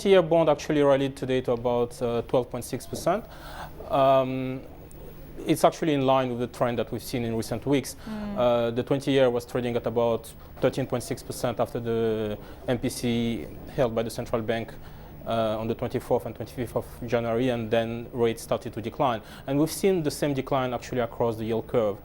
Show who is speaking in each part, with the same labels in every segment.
Speaker 1: 20-year bond actually rallied today to about 12.6%. It's actually in line with the trend that we've seen in recent weeks. The 20-year was trading at about 13.6% after the MPC held by the central bank on the 24th and 25th of January, and then rates started to decline. And we've seen the same decline actually across the yield curve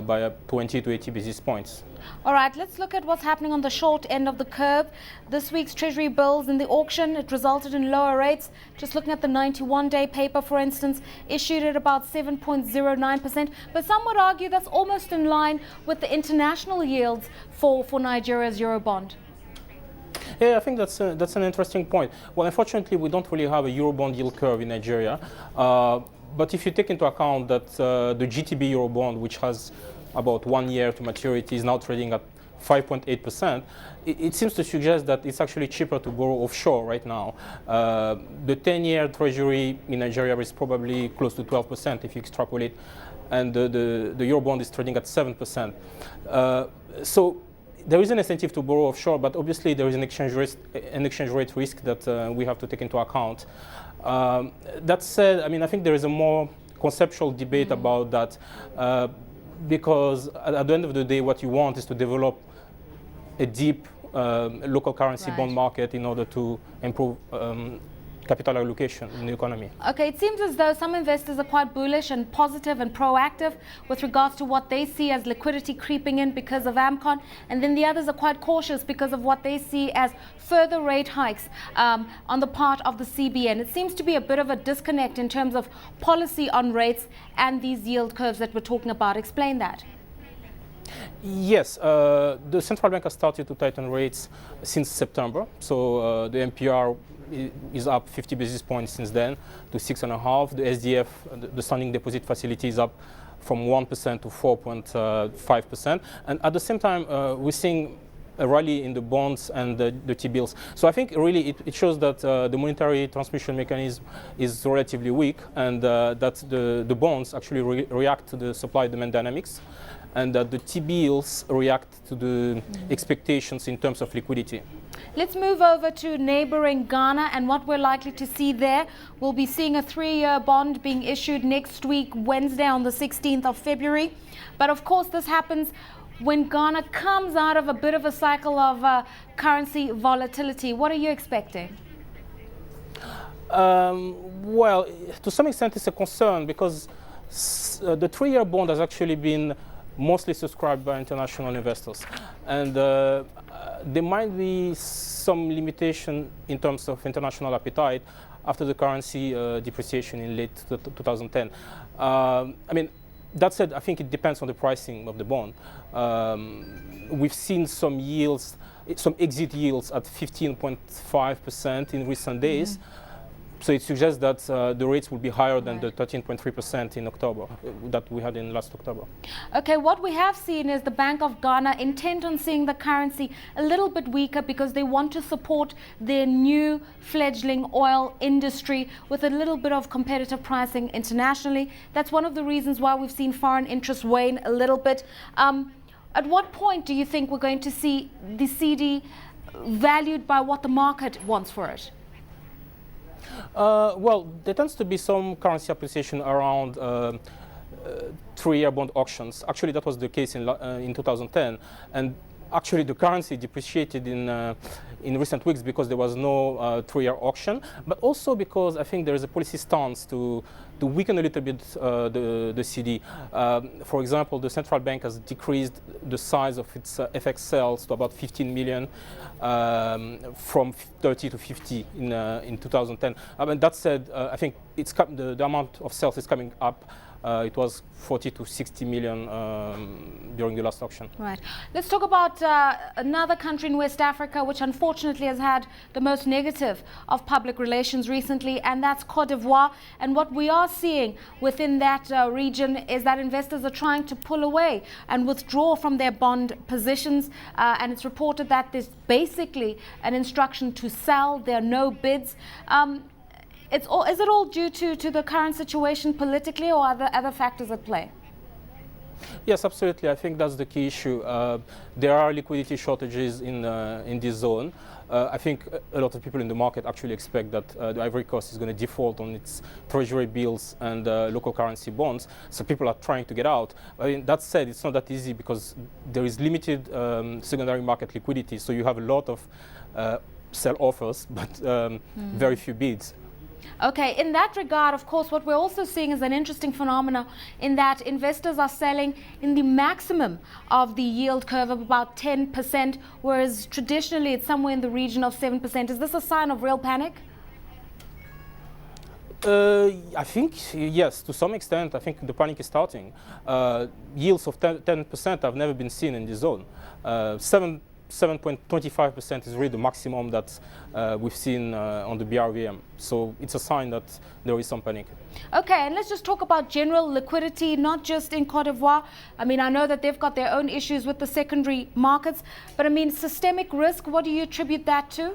Speaker 1: by 20 to 80 basis points.
Speaker 2: All right, let's look at what's happening on the short end of the curve. This week's Treasury bills in the auction, it resulted in lower rates. Just looking at the 91-day paper, for instance, issued at about 7.09%. But some would argue that's almost in line with the international yields for Nigeria's Eurobond.
Speaker 1: Yeah, I think that's an interesting point. Well, unfortunately, we don't really have a Eurobond yield curve in Nigeria. But if you take into account that the GTB Eurobond, which has about 1 year to maturity, is now trading at 5.8%, it seems to suggest that it's actually cheaper to borrow offshore right now. The 10-year Treasury in Nigeria is probably close to 12% if you extrapolate, and the Eurobond is trading at 7%. So there is an incentive to borrow offshore, but obviously there is an exchange rate risk that we have to take into account. That said, I mean, I think there is a more conceptual debate about that, because at the end of the day, what you want is to develop a deep local currency bond market in order to improve capital allocation in the economy.
Speaker 2: Okay, it seems as though some investors are quite bullish and positive and proactive with regards to what they see as liquidity creeping in because of AMCON, and then the others are quite cautious because of what they see as further rate hikes on the part of the CBN. It seems to be a bit of a disconnect in terms of policy on rates and these yield curves that we're talking about. Explain that.
Speaker 1: Yes, the central bank has started to tighten rates since September. So the MPR is up 50 basis points since then to 6.5. The SDF, the standing deposit facility, is up from 1% to 4.5%. And at the same time, we're seeing a rally in the bonds and the T-bills. So I think really it shows that the monetary transmission mechanism is relatively weak, and that the bonds actually react to the supply-demand dynamics, and that the T-bills react to the expectations in terms of liquidity.
Speaker 2: Let's move over to neighboring Ghana and what we're likely to see there. We'll be seeing a 3-year bond being issued next week, Wednesday, on the 16th of February. But of course, this happens when Ghana comes out of a bit of a cycle of currency volatility. What are you expecting?
Speaker 1: Well, to some extent, it's a concern because the 3-year bond has actually been mostly subscribed by international investors, and there might be some limitation in terms of international appetite after the currency depreciation in late 2010. I mean, that said, I think it depends on the pricing of the bond. We've seen some yields, some exit yields at 15.5% in recent days. So it suggests that the rates will be higher than the 13.3% in October that we had in last October.
Speaker 2: Okay, what we have seen is the Bank of Ghana intent on seeing the currency a little bit weaker because they want to support their new fledgling oil industry with a little bit of competitive pricing internationally. That's one of the reasons why we've seen foreign interest wane a little bit. At what point do you think we're going to see the CD valued by what the market wants for it?
Speaker 1: Well, there tends to be some currency appreciation around 3-year bond auctions. Actually, that was the case in 2010, and actually the currency depreciated in recent weeks because there was no 3-year auction, but also because I think there is a policy stance to weaken a little bit the CD. For example, the central bank has decreased the size of its FX sales to about 15 million from 30 to 50 in 2010. I mean, that said, I think the amount of sales is coming up. It was 40 to 60 million during the last auction.
Speaker 2: Right. Let's talk about another country in West Africa, which unfortunately has had the most negative of public relations recently, and that's Cote d'Ivoire. And what we are seeing within that region is that investors are trying to pull away and withdraw from their bond positions. And it's reported that there's basically an instruction to sell. There are no bids. Is it all due to the current situation politically, or are there other factors at play?
Speaker 1: Yes, absolutely. I think that's the key issue. There are liquidity shortages in this zone. I think a lot of people in the market actually expect that the Ivory Coast is going to default on its treasury bills and local currency bonds. So people are trying to get out. I mean, that said, it's not that easy because there is limited secondary market liquidity. So you have a lot of sell offers, but very few bids.
Speaker 2: Okay, in that regard, of course, what we're also seeing is an interesting phenomena in that investors are selling in the maximum of the yield curve of about 10%, whereas traditionally it's somewhere in the region of 7%. Is this a sign of real panic?
Speaker 1: I think, yes, to some extent. I think the panic is starting. Yields of 10% have never been seen in this zone. 7.25% is really the maximum that we've seen on the BRVM. So it's a sign that there is some panic.
Speaker 2: Okay, and let's just talk about general liquidity, not just in Cote d'Ivoire. I mean, I know that they've got their own issues with the secondary markets, but I mean, systemic risk, what do you attribute that to?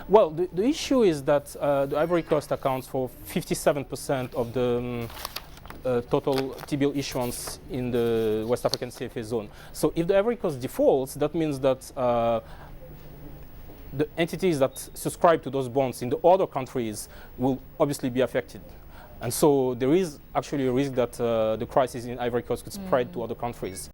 Speaker 1: Well, the issue is that the Ivory Coast accounts for 57% of the total T-bill issuance in the West African CFA zone. So if the Ivory Coast defaults, that means that the entities that subscribe to those bonds in the other countries will obviously be affected. And so there is actually a risk that the crisis in Ivory Coast could spread to other countries.